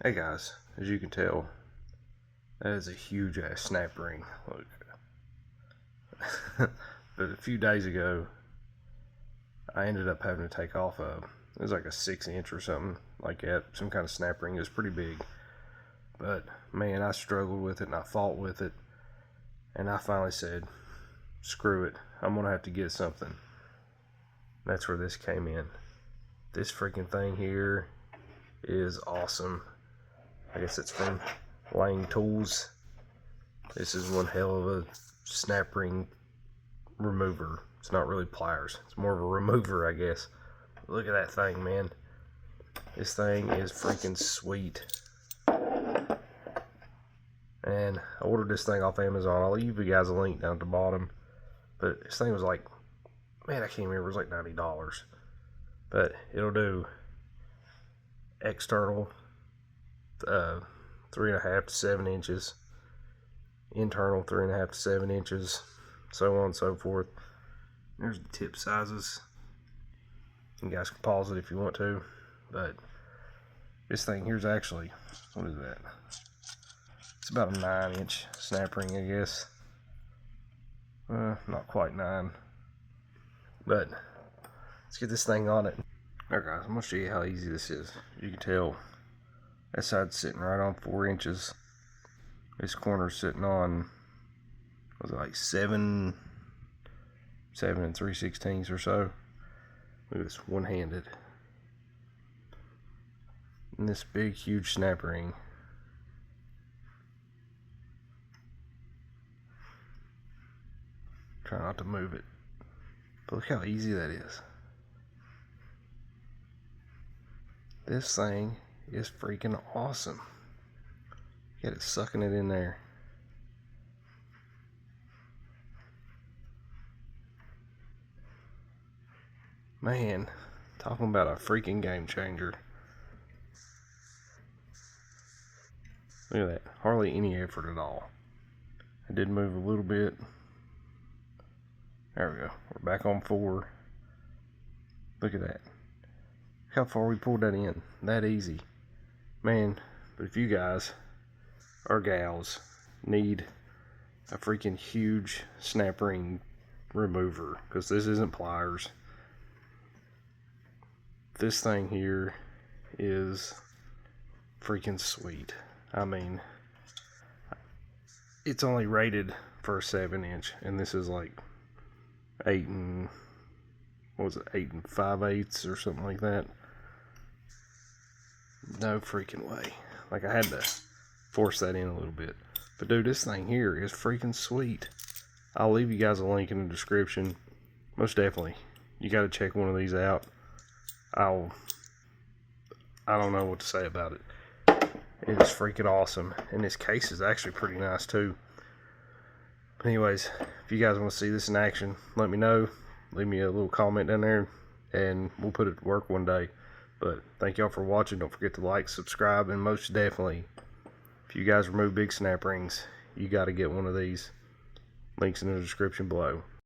Hey guys, as you can tell, that is a huge ass snap ring. Look. But a few days ago, I ended up having to take off it was like a 6-inch or something like that, some kind of snap ring. It was pretty big. But man, I struggled with it and I fought with it. And I finally said, screw it, I'm gonna have to get something. That's where this came in. This freaking thing here is awesome. I guess it's from Lang Tools. This is one hell of a snap ring remover. It's not really pliers. It's more of a remover, I guess. Look at that thing, man. This thing is freaking sweet. And I ordered this thing off Amazon. I'll leave you guys a link down at the bottom. But this thing was like, man, I can't remember. It was like $90. But it'll do external 3.5 to 7 inches, internal 3.5 to 7 inches, so on and so forth. There's the tip sizes. You guys can pause it if you want to, but this thing here's actually, what is that? It's about a 9-inch snap ring, I guess. Not quite 9, but let's get this thing on it. Alright guys, I'm going to show you how easy this is. You can tell that side's sitting right on 4 inches. This corner's sitting on, was it like 7 and 3/16 or so. Look at this, one-handed. And this big, huge snap ring. Try not to move it. But look how easy that is. This thing is freaking awesome. Get it sucking it in there. Man, talking about a freaking game changer. Look at that, hardly any effort at all. I did move a little bit. There we go, we're back on 4. Look at that. Look how far we pulled that in, that easy. Man, but if you guys or gals need a freaking huge snap ring remover, because this isn't pliers, this thing here is freaking sweet. I mean, it's only rated for a 7-inch, and this is like 8 and, what was it, 8 5/8 or something like that. No freaking way. Like, I had to force that in a little bit. But dude, this thing here is freaking sweet. I'll leave you guys a link in the description. Most definitely, you got to check one of these out. I don't know what to say about it. It is freaking awesome. And this case is actually pretty nice too. But anyways, if you guys want to see this in action, let me know. Leave me a little comment down there and we'll put it to work one day. But thank y'all for watching. Don't forget to like, subscribe, and most definitely, if you guys remove big snap rings, you got to get one of these. Links in the description below.